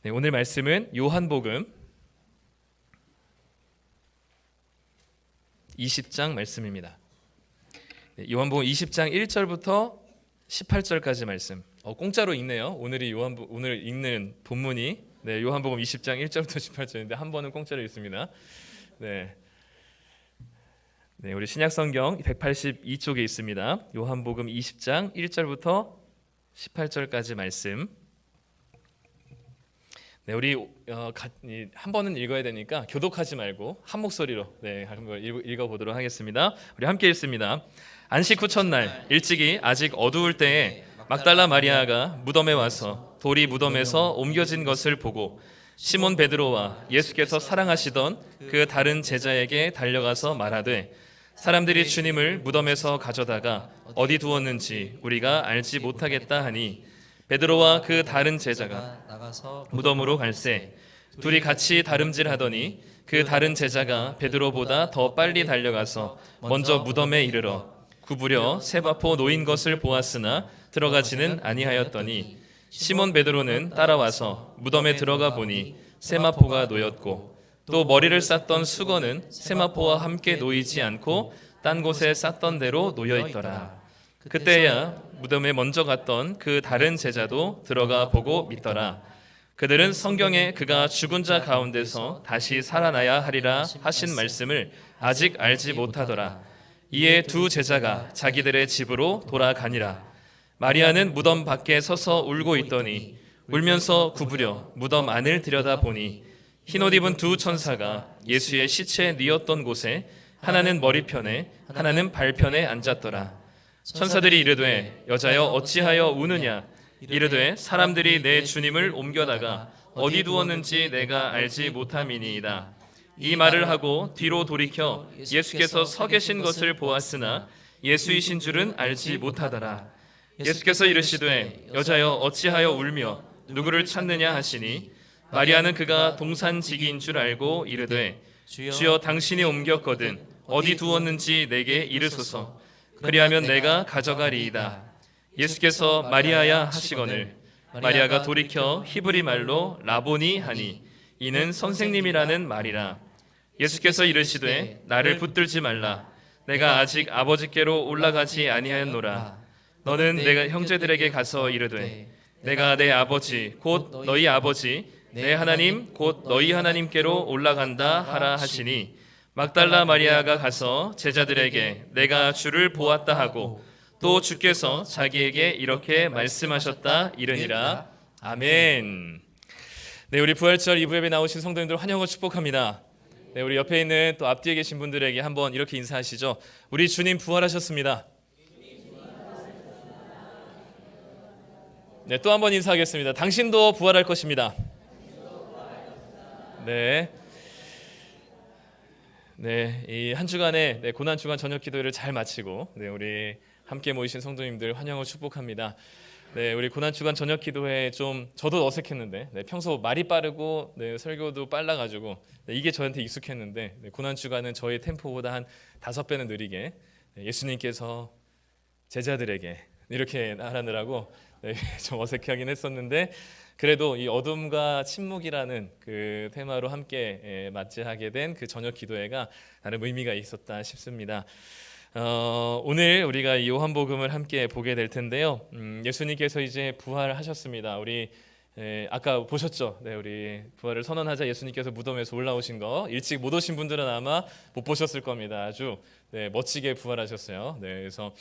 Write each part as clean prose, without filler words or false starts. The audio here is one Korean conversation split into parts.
네, 오늘 말씀은 요한복음 20장 말씀입니다. 네, 요한복음 20장 1절부터 18절까지 말씀. 공짜로 읽네요. 오늘 읽는 본문이 요한복음 20장 1절부터 18절인데 한 번은 공짜로 읽습니다. 네, 우리 신약성경 182쪽에 있습니다. 요한복음 20장 1절부터 18절까지 말씀. 네, 우리 한 번은 읽어야 되니까 교독하지 말고 한 목소리로 한번 읽어보도록 하겠습니다. 우리 함께 읽습니다. 안식 후 첫날 일찍이 아직 어두울 때에 막달라 마리아가 무덤에 와서 돌이 무덤에서 옮겨진 것을 보고 시몬 베드로와 예수께서 사랑하시던 그 다른 제자에게 달려가서 말하되 사람들이 주님을 무덤에서 가져다가 어디 두었는지 우리가 알지 못하겠다 하니 베드로와 그 다른 제자가 무덤으로 갈새 둘이 같이 다름질하더니 그 다른 제자가 베드로보다 더 빨리 달려가서 먼저 무덤에 이르러 구부려 세마포 놓인 것을 보았으나 들어가지는 아니하였더니 시몬 베드로는 따라와서 무덤에 들어가 보니 세마포가 놓였고 또 머리를 쌌던 수건은 세마포와 함께 놓이지 않고 딴 곳에 쌌던 대로 놓여 있더라. 그때야 무덤에 먼저 갔던 그 다른 제자도 들어가 보고 믿더라. 그들은 성경에 그가 죽은 자 가운데서 다시 살아나야 하리라 하신 말씀을 아직 알지 못하더라. 이에 두 제자가 자기들의 집으로 돌아가니라. 마리아는 무덤 밖에 서서 울고 있더니 울면서 구부려 무덤 안을 들여다보니 흰옷 입은 두 천사가 예수의 시체에 뉘었던 곳에 하나는 머리편에 하나는 발편에 앉았더라. 천사들이 이르되 여자여 어찌하여 우느냐 이르되 사람들이 내 주님을 옮겨다가 어디 두었는지 내가 알지 못함이니이다. 이 말을 하고 뒤로 돌이켜 예수께서 서 계신 것을 보았으나 예수이신 줄은 알지 못하더라. 예수께서 이르시되 여자여 어찌하여 울며 누구를 찾느냐 하시니 마리아는 그가 동산지기인 줄 알고 이르되 주여 당신이 옮겼거든 어디 두었는지 내게 이르소서. 그리하면 내가 가져가리이다. 예수께서 마리아야 하시거늘 마리아가 돌이켜 히브리 말로 라보니 하니 이는 선생님이라는 말이라. 예수께서 이르시되 나를 붙들지 말라. 내가 아직 아버지께로 올라가지 아니하였노라. 너는 내가 형제들에게 가서 이르되 내가 내 아버지 곧 너희 아버지 내 하나님 곧 너희 하나님께로 올라간다 하라 하시니 막달라 마리아가 가서 제자들에게 내가 주를 보았다 하고 또 주께서 자기에게 이렇게 말씀하셨다 이르니라. 아멘. 네, 우리 부활절 이부 예배 나오신 성도님들 환영을 축복합니다. 네, 우리 옆에 있는 또 앞뒤에 계신 분들에게 한번 이렇게 인사하시죠. 우리 주님 부활하셨습니다. 네, 또 한번 인사하겠습니다. 당신도 부활할 것입니다. 네. 네, 이 한 주간의 고난 주간 저녁 기도회를 잘 마치고 우리 함께 모이신 성도님들 환영을 축복합니다. 네, 우리 고난 주간 저녁 기도회 좀 저도 어색했는데 평소 말이 빠르고 설교도 빨라가지고 이게 저한테 익숙했는데 고난 주간은 저희 템포보다 한 5배는 느리게 예수님께서 제자들에게 이렇게 하라느라고 좀 어색하긴 했었는데 그래도 이 어둠과 침묵이라는 그 테마로 함께 맞이하게 된 그 저녁 기도회가 나름 의미가 있었다 싶습니다. 오늘 우리가 이 요한복음을 함께 보게 될 텐데요. 예수님께서 이제 부활하셨습니다. 우리 아까 보셨죠? 우리 부활을 선언하자 예수님께서 무덤에서 올라오신 거 일찍 못 오신 분들은 아마 못 보셨을 겁니다. 아주 멋지게 부활하셨어요. 그래서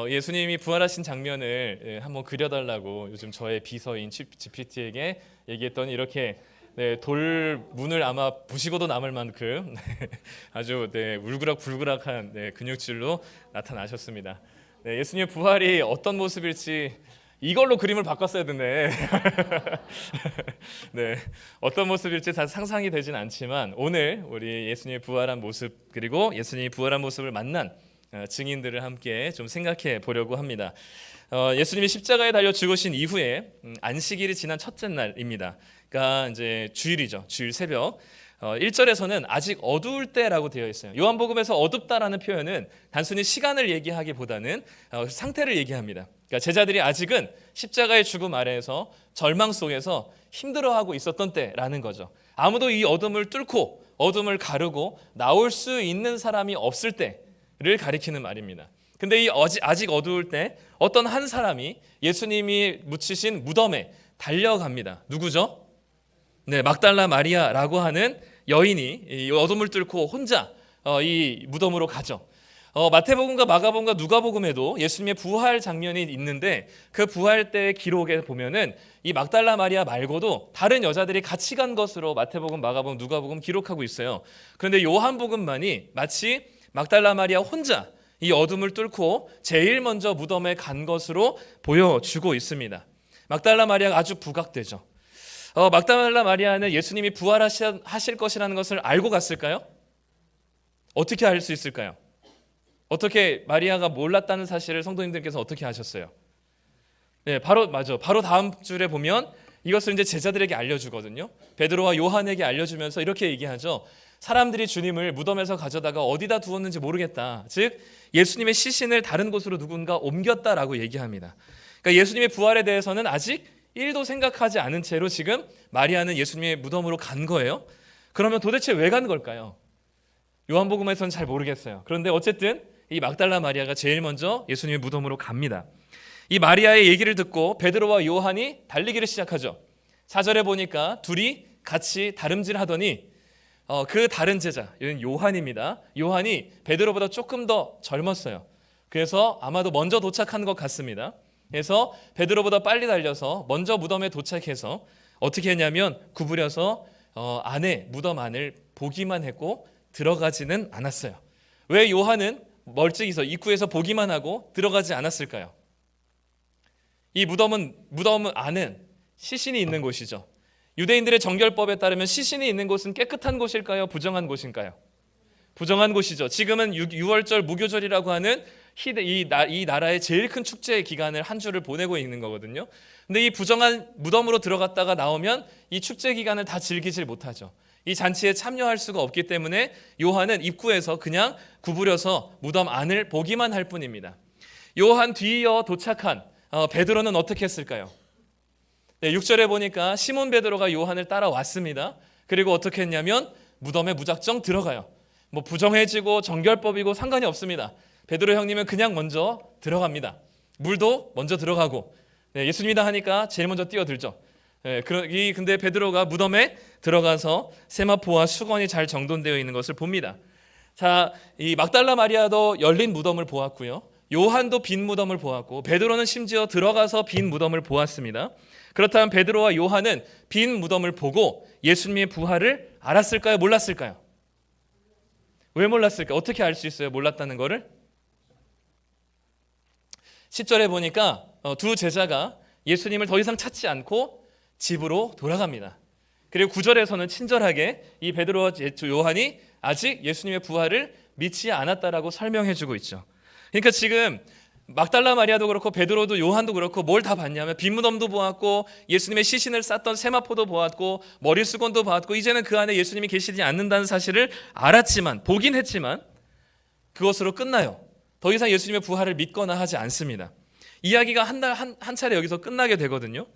예수님이 부활하신 장면을 한번 그려달라고 요즘 저의 비서인 GPT에게 얘기했더니 이렇게 돌 문을 아마 부시고도 남을 만큼 아주 울그락불그락한 근육질로 나타나셨습니다. 예수님의 부활이 어떤 모습일지 이걸로 그림을 바꿨어야 되네. 어떤 모습일지 다 상상이 되진 않지만 오늘 우리 예수님의 부활한 모습 그리고 예수님이 부활한 모습을 만난 증인들을 함께 좀 생각해 보려고 합니다. 예수님이 십자가에 달려 죽으신 이후에 안식일이 지난 첫째 날입니다. 그러니까 이제 주일이죠. 주일 새벽. 1절에서는 아직 어두울 때라고 되어 있어요. 요한복음에서 어둡다라는 표현은 단순히 시간을 얘기하기보다는 상태를 얘기합니다. 그러니까 제자들이 아직은 십자가의 죽음 아래에서 절망 속에서 힘들어하고 있었던 때라는 거죠. 아무도 이 어둠을 뚫고 어둠을 가르고 나올 수 있는 사람이 없을 때를 가리키는 말입니다. 근데 이 아직 어두울 때 어떤 한 사람이 예수님이 묻히신 무덤에 달려갑니다. 누구죠? 네, 막달라 마리아라고 하는 여인이 이 어둠을 뚫고 혼자 이 무덤으로 가죠. 마태복음과 마가복음과 누가복음에도 예수님의 부활 장면이 있는데 그 부활 때의 기록에 보면은 이 막달라 마리아 말고도 다른 여자들이 같이 간 것으로 마태복음, 마가복음, 누가복음 기록하고 있어요. 그런데 요한복음만이 마치 막달라 마리아 혼자 이 어둠을 뚫고 제일 먼저 무덤에 간 것으로 보여주고 있습니다. 막달라 마리아가 아주 부각되죠. 막달라 마리아는 예수님이 부활하실 것이라는 것을 알고 갔을까요? 어떻게 알 수 있을까요? 어떻게 마리아가 몰랐다는 사실을 성도님들께서 어떻게 아셨어요? 네, 바로 다음 줄에 보면 이것을 이제 제자들에게 알려주거든요. 베드로와 요한에게 알려주면서 이렇게 얘기하죠. 사람들이 주님을 무덤에서 가져다가 어디다 두었는지 모르겠다. 즉 예수님의 시신을 다른 곳으로 누군가 옮겼다라고 얘기합니다. 그러니까 예수님의 부활에 대해서는 아직 1도 생각하지 않은 채로 지금 마리아는 예수님의 무덤으로 간 거예요. 그러면 도대체 왜 간 걸까요? 요한복음에서는 잘 모르겠어요. 그런데 어쨌든 이 막달라 마리아가 제일 먼저 예수님의 무덤으로 갑니다. 이 마리아의 얘기를 듣고 베드로와 요한이 달리기를 시작하죠. 4절에 보니까 둘이 같이 다름질하더니 그 다른 제자, 요한입니다. 요한이 베드로보다 조금 더 젊었어요. 그래서 아마도 먼저 도착한 것 같습니다. 그래서 베드로보다 빨리 달려서 먼저 무덤에 도착해서 어떻게 했냐면 구부려서 무덤 안을 보기만 했고 들어가지는 않았어요. 왜 요한은 멀찍이서 입구에서 보기만 하고 들어가지 않았을까요? 이 무덤 안은 시신이 있는 곳이죠. 유대인들의 정결법에 따르면 시신이 있는 곳은 깨끗한 곳일까요? 부정한 곳인가요? 부정한 곳이죠. 지금은 6월절 무교절이라고 하는 이 나라의 제일 큰 축제 기간을 한 주를 보내고 있는 거거든요. 근데 이 부정한 무덤으로 들어갔다가 나오면 이 축제 기간을 다 즐기질 못하죠. 이 잔치에 참여할 수가 없기 때문에 요한은 입구에서 그냥 구부려서 무덤 안을 보기만 할 뿐입니다. 요한 뒤이어 도착한 베드로는 어떻게 했을까요? 네, 6절에 보니까 시몬 베드로가 요한을 따라왔습니다. 그리고 어떻게 했냐면 무덤에 무작정 들어가요. 뭐 부정해지고 정결법이고 상관이 없습니다. 베드로 형님은 그냥 먼저 들어갑니다. 물도 먼저 들어가고 예수님이다 하니까 제일 먼저 뛰어들죠. 근데 베드로가 무덤에 들어가서 세마포와 수건이 잘 정돈되어 있는 것을 봅니다. 자, 이 막달라 마리아도 열린 무덤을 보았고요. 요한도 빈 무덤을 보았고 베드로는 심지어 들어가서 빈 무덤을 보았습니다. 그렇다면 베드로와 요한은 빈 무덤을 보고 예수님의 부활을 알았을까요? 몰랐을까요? 왜 몰랐을까요? 어떻게 알 수 있어요? 몰랐다는 거를? 10절에 보니까 두 제자가 예수님을 더 이상 찾지 않고 집으로 돌아갑니다. 그리고 9절에서는 친절하게 이 베드로와 요한이 아직 예수님의 부활을 믿지 않았다라고 설명해주고 있죠. 그러니까 지금 막달라 마리아도 그렇고 베드로도 요한도 그렇고 뭘 다 봤냐면 빈 무덤도 보았고 예수님의 시신을 쌌던 세마포도 보았고 머리 수건도 보았고 이제는 그 안에 예수님이 계시지 않는다는 사실을 알았지만 보긴 했지만 그것으로 끝나요. 더 이상 예수님의 부활을 믿거나 하지 않습니다. 이야기가 한 차례 여기서 끝나게 되거든요.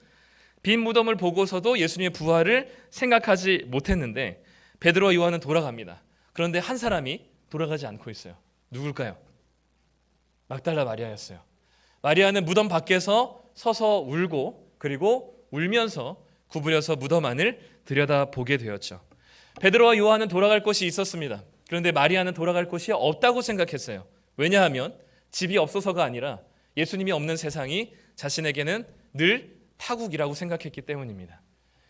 빈 무덤을 보고서도 예수님의 부활을 생각하지 못했는데 베드로와 요한은 돌아갑니다. 그런데 한 사람이 돌아가지 않고 있어요. 누굴까요? 막달라 마리아였어요. 마리아는 무덤 밖에서 서서 울고 그리고 울면서 구부려서 무덤 안을 들여다보게 되었죠. 베드로와 요한은 돌아갈 곳이 있었습니다. 그런데 마리아는 돌아갈 곳이 없다고 생각했어요. 왜냐하면 집이 없어서가 아니라 예수님이 없는 세상이 자신에게는 늘 타국이라고 생각했기 때문입니다.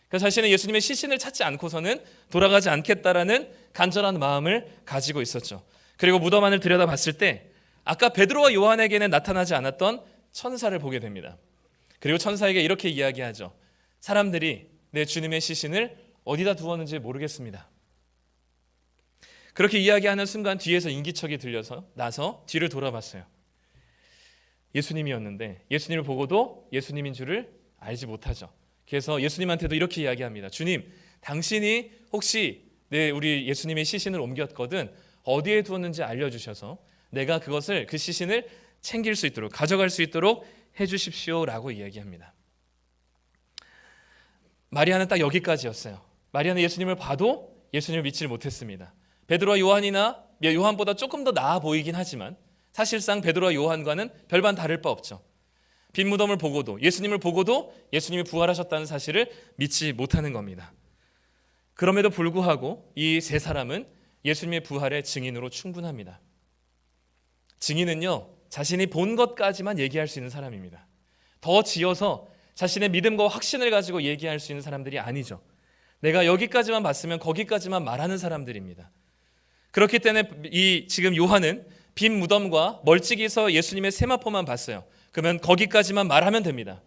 그러니까 자신은 예수님의 시신을 찾지 않고서는 돌아가지 않겠다라는 간절한 마음을 가지고 있었죠. 그리고 무덤 안을 들여다봤을 때 아까 베드로와 요한에게는 나타나지 않았던 천사를 보게 됩니다. 그리고 천사에게 이렇게 이야기하죠. 사람들이 내 주님의 시신을 어디다 두었는지 모르겠습니다. 그렇게 이야기하는 순간 뒤에서 인기척이 들려서 나서 뒤를 돌아봤어요. 예수님이었는데 예수님을 보고도 예수님인 줄을 알지 못하죠. 그래서 예수님한테도 이렇게 이야기합니다. 주님, 당신이 혹시 우리 예수님의 시신을 옮겼거든 어디에 두었는지 알려주셔서 내가 그 시신을 챙길 수 있도록 가져갈 수 있도록 해주십시오라고 이야기합니다. 마리아는 딱 여기까지였어요. 마리아는 예수님을 봐도 예수님을 믿지 못했습니다. 베드로와 요한이나 요한보다 조금 더 나아 보이긴 하지만 사실상 베드로와 요한과는 별반 다를 바 없죠. 빈 무덤을 보고도, 예수님을 보고도 예수님이 부활하셨다는 사실을 믿지 못하는 겁니다. 그럼에도 불구하고 이 세 사람은 예수님의 부활의 증인으로 충분합니다. 증인은요, 자신이 본 것까지만 얘기할 수 있는 사람입니다. 더 지어서 자신의 믿음과 확신을 가지고 얘기할 수 있는 사람들이 아니죠. 내가 여기까지만 봤으면 거기까지만 말하는 사람들입니다. 그렇기 때문에 지금 요한은 빈 무덤과 멀찍이서 예수님의 세마포만 봤어요. 그러면 거기까지만 말하면 됩니다.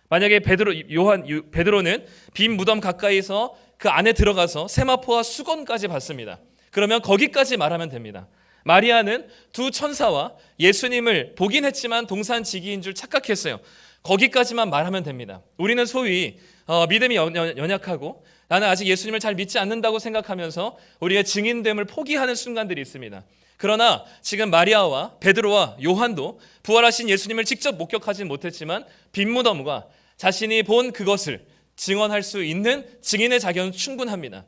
만약에 베드로는 빈 무덤 가까이서 그 안에 들어가서 세마포와 수건까지 봤습니다. 그러면 거기까지 말하면 됩니다. 마리아는 두 천사와 예수님을 보긴 했지만 동산지기인 줄 착각했어요. 거기까지만 말하면 됩니다. 우리는 소위 믿음이 연약하고 나는 아직 예수님을 잘 믿지 않는다고 생각하면서 우리의 증인됨을 포기하는 순간들이 있습니다. 그러나 지금 마리아와 베드로와 요한도 부활하신 예수님을 직접 목격하진 못했지만 빈 무덤과 자신이 본 그것을 증언할 수 있는 증인의 자격은 충분합니다.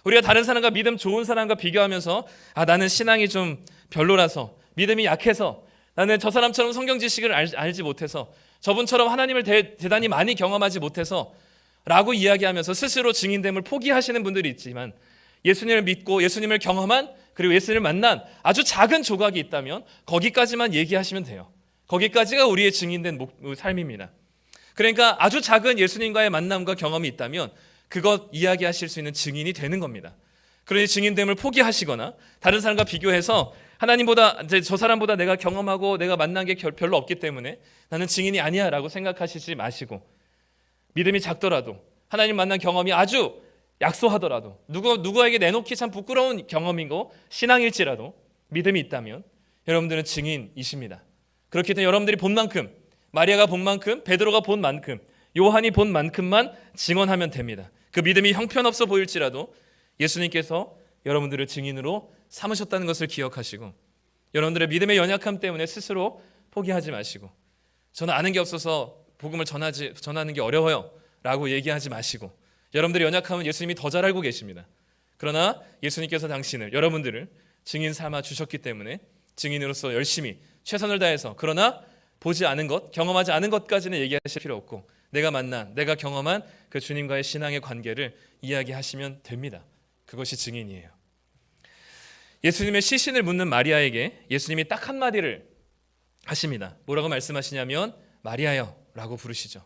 우리가 다른 사람과 믿음 좋은 사람과 비교하면서 나는 신앙이 좀 별로라서, 믿음이 약해서, 나는 저 사람처럼 성경 지식을 알지 못해서, 저분처럼 하나님을 대단히 많이 경험하지 못해서 라고 이야기하면서 스스로 증인됨을 포기하시는 분들이 있지만, 예수님을 믿고 예수님을 경험한, 그리고 예수님을 만난 아주 작은 조각이 있다면 거기까지만 얘기하시면 돼요. 거기까지가 우리의 증인된 삶입니다. 그러니까 아주 작은 예수님과의 만남과 경험이 있다면 그것 이야기하실 수 있는 증인이 되는 겁니다. 그러니 증인됨을 포기하시거나 다른 사람과 비교해서 하나님보다, 저 사람보다 내가 경험하고 내가 만난 게 별로 없기 때문에 나는 증인이 아니야 라고 생각하시지 마시고, 믿음이 작더라도, 하나님 만난 경험이 아주 약소하더라도, 누구에게 내놓기 참 부끄러운 경험이고 신앙일지라도 믿음이 있다면 여러분들은 증인이십니다. 그렇기 때문에 여러분들이 본 만큼, 마리아가 본 만큼, 베드로가 본 만큼, 요한이 본 만큼만 증언하면 됩니다. 그 믿음이 형편없어 보일지라도 예수님께서 여러분들을 증인으로 삼으셨다는 것을 기억하시고, 여러분들의 믿음의 연약함 때문에 스스로 포기하지 마시고, 저는 아는 게 없어서 복음을 전하는 게 어려워요 라고 얘기하지 마시고, 여러분들의 연약함은 예수님이 더 잘 알고 계십니다. 그러나 예수님께서 여러분들을 증인 삼아 주셨기 때문에 증인으로서 열심히 최선을 다해서, 그러나 보지 않은 것, 경험하지 않은 것까지는 얘기하실 필요 없고 내가 경험한 그 주님과의 신앙의 관계를 이야기하시면 됩니다. 그것이 증인이에요. 예수님의 시신을 묻는 마리아에게 예수님이 딱 한마디를 하십니다. 뭐라고 말씀하시냐면 마리아여 라고 부르시죠.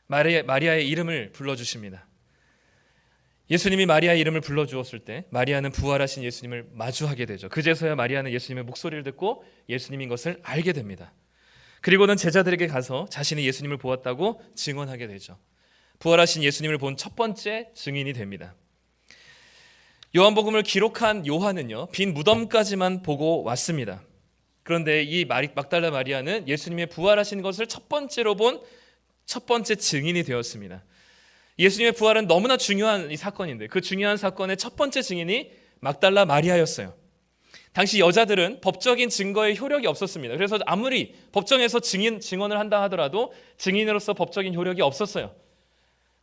마리아의 이름을 불러주십니다. 예수님이 마리아의 이름을 불러주었을 때 마리아는 부활하신 예수님을 마주하게 되죠. 그제서야 마리아는 예수님의 목소리를 듣고 예수님인 것을 알게 됩니다. 그리고는 제자들에게 가서 자신이 예수님을 보았다고 증언하게 되죠. 부활하신 예수님을 본 첫 번째 증인이 됩니다. 요한복음을 기록한 요한은요, 빈 무덤까지만 보고 왔습니다. 그런데 이 막달라 마리아는 예수님의 부활하신 것을 첫 번째로 본 첫 번째 증인이 되었습니다. 예수님의 부활은 너무나 중요한 이 사건인데 그 중요한 사건의 첫 번째 증인이 막달라 마리아였어요. 당시 여자들은 법적인 증거의 효력이 없었습니다. 그래서 아무리 법정에서 증언을 한다 하더라도 증인으로서 법적인 효력이 없었어요.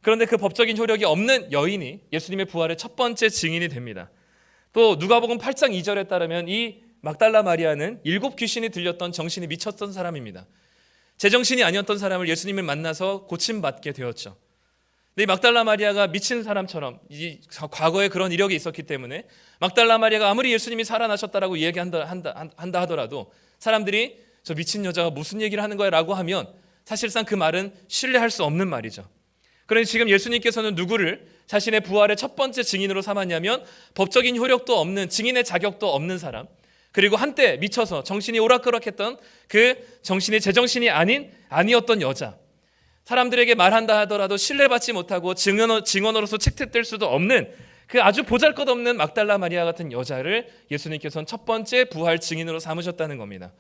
그런데 그 법적인 효력이 없는 여인이 예수님의 부활의 첫 번째 증인이 됩니다. 또 누가복음 8장 2절에 따르면 이 막달라 마리아는 7 귀신이 들렸던 정신이 미쳤던 사람입니다. 제정신이 아니었던 사람을 예수님을 만나서 고침받게 되었죠. 근데 이 막달라 마리아가 미친 사람처럼 과거에 그런 이력이 있었기 때문에 막달라 마리아가 아무리 예수님이 살아나셨다라고 이야기한다 하더라도 사람들이 저 미친 여자가 무슨 얘기를 하는 거야 라고 하면 사실상 그 말은 신뢰할 수 없는 말이죠. 그러니 지금 예수님께서는 누구를 자신의 부활의 첫 번째 증인으로 삼았냐면 법적인 효력도 없는, 증인의 자격도 없는 사람, 그리고 한때 미쳐서 정신이 오락가락했던 그 정신이 제정신이 아니었던 여자, 사람들에게 말한다 하더라도 신뢰받지 못하고 증언으로서 채택될 수도 없는 그 아주 보잘것없는 막달라 마리아 같은 여자를 예수님께서는 첫 번째 부활 증인으로 삼으셨다는 겁니다.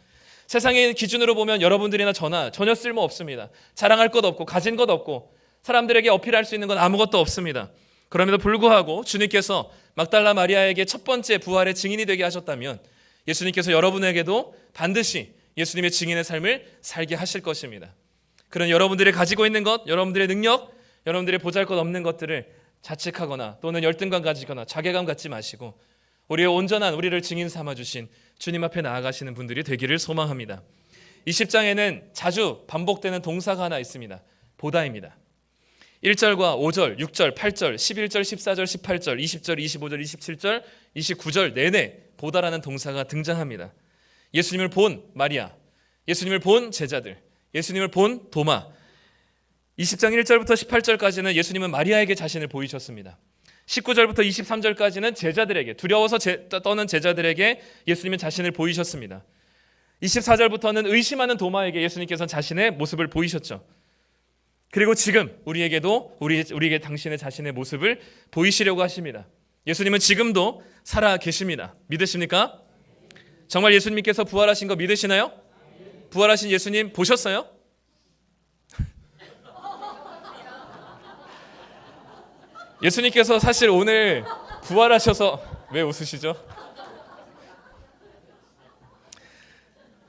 세상의 기준으로 보면 여러분들이나 저나 전혀 쓸모 없습니다. 자랑할 것 없고 가진 것 없고 사람들에게 어필할 수 있는 건 아무것도 없습니다. 그럼에도 불구하고 주님께서 막달라 마리아에게 첫 번째 부활의 증인이 되게 하셨다면 예수님께서 여러분에게도 반드시 예수님의 증인의 삶을 살게 하실 것입니다. 그런 여러분들이 가지고 있는 것, 여러분들의 능력, 여러분들이 보잘것없는 것들을 자책하거나 또는 열등감 가지거나 자괴감 갖지 마시고 우리의 온전한 우리를 증인 삼아 주신 주님 앞에 나아가시는 분들이 되기를 소망합니다. 이 10장에는 자주 반복되는 동사가 하나 있습니다. 보다입니다. 1절과 5절, 6절, 8절, 11절, 14절, 18절, 20절, 25절, 27절, 29절 내내 보다라는 동사가 등장합니다. 예수님을 본 마리아, 예수님을 본 제자들, 예수님을 본 도마. 20장 1절부터 18절까지는 예수님은 마리아에게 자신을 보이셨습니다. 19절부터 23절까지는 제자들에게, 두려워서 떠는 제자들에게 예수님은 자신을 보이셨습니다. 24절부터는 의심하는 도마에게 예수님께서는 자신의 모습을 보이셨죠. 그리고 지금 우리에게도 우리에게 당신의 자신의 모습을 보이시려고 하십니다. 예수님은 지금도 살아 계십니다. 믿으십니까? 정말 예수님께서 부활하신 거 믿으시나요? 부활하신 예수님 보셨어요? 예수님께서 사실 오늘 부활하셔서 왜 웃으시죠?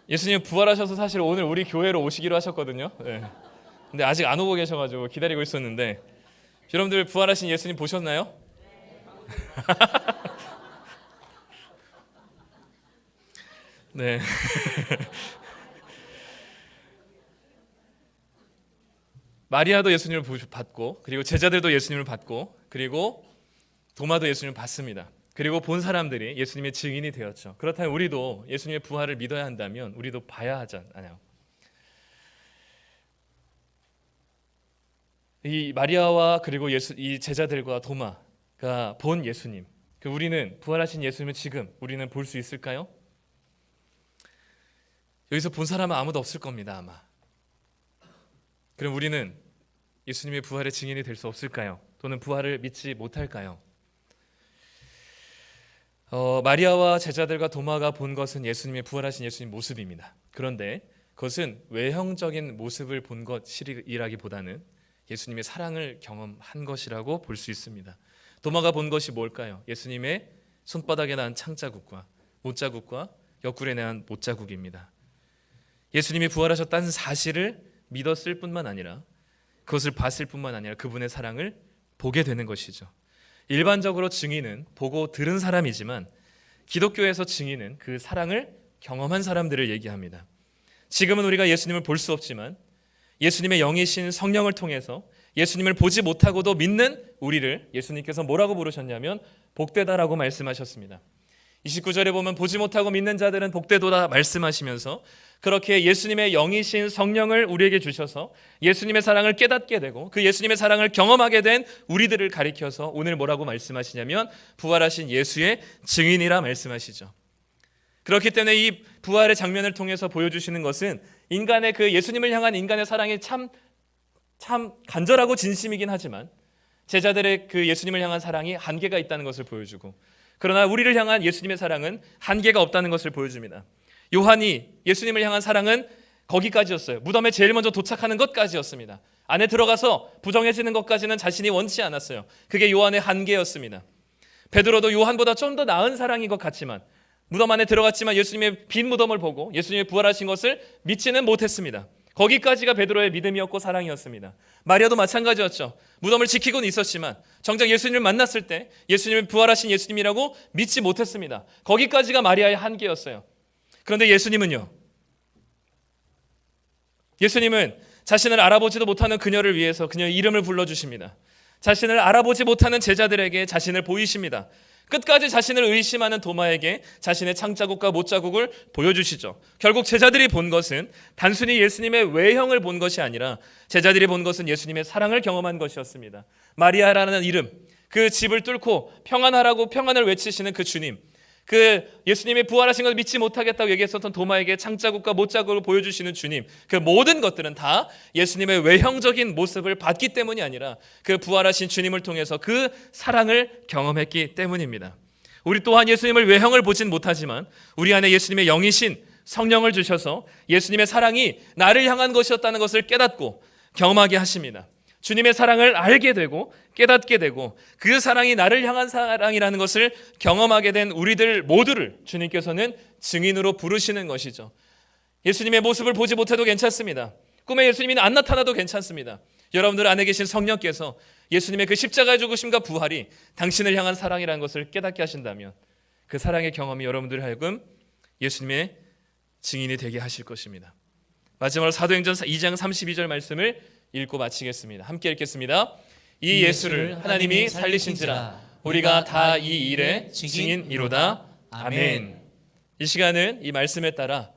예수님 부활하셔서 사실 오늘 우리 교회로 오시기로 하셨거든요. 네. 근데 아직 안 오고 계셔가지고 기다리고 있었는데 여러분들 부활하신 예수님 보셨나요? 네. 마리아도 예수님을 봤고 그리고 제자들도 예수님을 봤고 그리고 도마도 예수님을 봤습니다. 그리고 본 사람들이 예수님의 증인이 되었죠. 그렇다면 우리도 예수님의 부활을 믿어야 한다면 우리도 봐야 하잖아요. 이 마리아와 그리고 이 제자들과 도마가 본 예수님, 우리는 부활하신 예수님을 지금 우리는 볼 수 있을까요? 여기서 본 사람은 아무도 없을 겁니다, 아마. 그럼 우리는 예수님의 부활의 증인이 될 수 없을까요? 또는 부활을 믿지 못할까요? 마리아와 제자들과 도마가 본 것은 예수님의 부활하신 예수님 모습입니다. 그런데 그것은 외형적인 모습을 본 것이라기보다는 예수님의 사랑을 경험한 것이라고 볼 수 있습니다. 도마가 본 것이 뭘까요? 예수님의 손바닥에 난 창자국과 못자국과 옆구리에 난 못자국입니다. 예수님이 부활하셨다는 사실을 믿었을 뿐만 아니라 그것을 봤을 뿐만 아니라 그분의 사랑을 보게 되는 것이죠. 일반적으로 증인은 보고 들은 사람이지만 기독교에서 증인은 그 사랑을 경험한 사람들을 얘기합니다. 지금은 우리가 예수님을 볼 수 없지만 예수님의 영이신 성령을 통해서 예수님을 보지 못하고도 믿는 우리를 예수님께서 뭐라고 부르셨냐면 복되다라고 말씀하셨습니다. 29절에 보면 보지 못하고 믿는 자들은 복되도다 말씀하시면서 그렇게 예수님의 영이신 성령을 우리에게 주셔서 예수님의 사랑을 깨닫게 되고 그 예수님의 사랑을 경험하게 된 우리들을 가리켜서 오늘 뭐라고 말씀하시냐면 부활하신 예수의 증인이라 말씀하시죠. 그렇기 때문에 이 부활의 장면을 통해서 보여주시는 것은 인간의 그 예수님을 향한 인간의 사랑이 참 간절하고 진심이긴 하지만 제자들의 그 예수님을 향한 사랑이 한계가 있다는 것을 보여주고 그러나 우리를 향한 예수님의 사랑은 한계가 없다는 것을 보여줍니다. 요한이 예수님을 향한 사랑은 거기까지였어요. 무덤에 제일 먼저 도착하는 것까지였습니다. 안에 들어가서 부정해지는 것까지는 자신이 원치 않았어요. 그게 요한의 한계였습니다. 베드로도 요한보다 좀 더 나은 사랑인 것 같지만 무덤 안에 들어갔지만 예수님의 빈 무덤을 보고 예수님이 부활하신 것을 믿지는 못했습니다. 거기까지가 베드로의 믿음이었고 사랑이었습니다. 마리아도 마찬가지였죠. 무덤을 지키고는 있었지만 정작 예수님을 만났을 때 예수님을 부활하신 예수님이라고 믿지 못했습니다. 거기까지가 마리아의 한계였어요. 그런데 예수님은요. 예수님은 자신을 알아보지도 못하는 그녀를 위해서 그녀의 이름을 불러주십니다. 자신을 알아보지 못하는 제자들에게 자신을 보이십니다. 끝까지 자신을 의심하는 도마에게 자신의 창자국과 못자국을 보여주시죠. 결국 제자들이 본 것은 단순히 예수님의 외형을 본 것이 아니라 제자들이 본 것은 예수님의 사랑을 경험한 것이었습니다. 마리아라는 이름, 그 집을 뚫고 평안하라고 평안을 외치시는 그 주님, 그 예수님이 부활하신 것을 믿지 못하겠다고 얘기했었던 도마에게 창자국과 못자국을 보여주시는 주님, 그 모든 것들은 다 예수님의 외형적인 모습을 봤기 때문이 아니라 그 부활하신 주님을 통해서 그 사랑을 경험했기 때문입니다. 우리 또한 예수님을 외형을 보진 못하지만 우리 안에 예수님의 영이신 성령을 주셔서 예수님의 사랑이 나를 향한 것이었다는 것을 깨닫고 경험하게 하십니다. 주님의 사랑을 알게 되고 깨닫게 되고 그 사랑이 나를 향한 사랑이라는 것을 경험하게 된 우리들 모두를 주님께서는 증인으로 부르시는 것이죠. 예수님의 모습을 보지 못해도 괜찮습니다. 꿈에 예수님이 안 나타나도 괜찮습니다. 여러분들 안에 계신 성령께서 예수님의 그 십자가의 죽으심과 부활이 당신을 향한 사랑이라는 것을 깨닫게 하신다면 그 사랑의 경험이 여러분들 하여금 예수님의 증인이 되게 하실 것입니다. 마지막으로 사도행전 2장 32절 말씀을 읽고 마치겠습니다. 함께 읽겠습니다. 이 예수를 하나님이 살리신지라 우리가 다 이 일의 증인이로다. 아멘. 이 시간은 이 말씀에 따라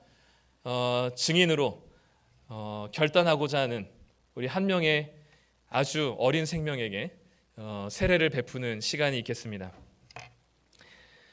증인으로 결단하고자 하는 우리 한 명의 아주 어린 생명에게 세례를 베푸는 시간이 있겠습니다.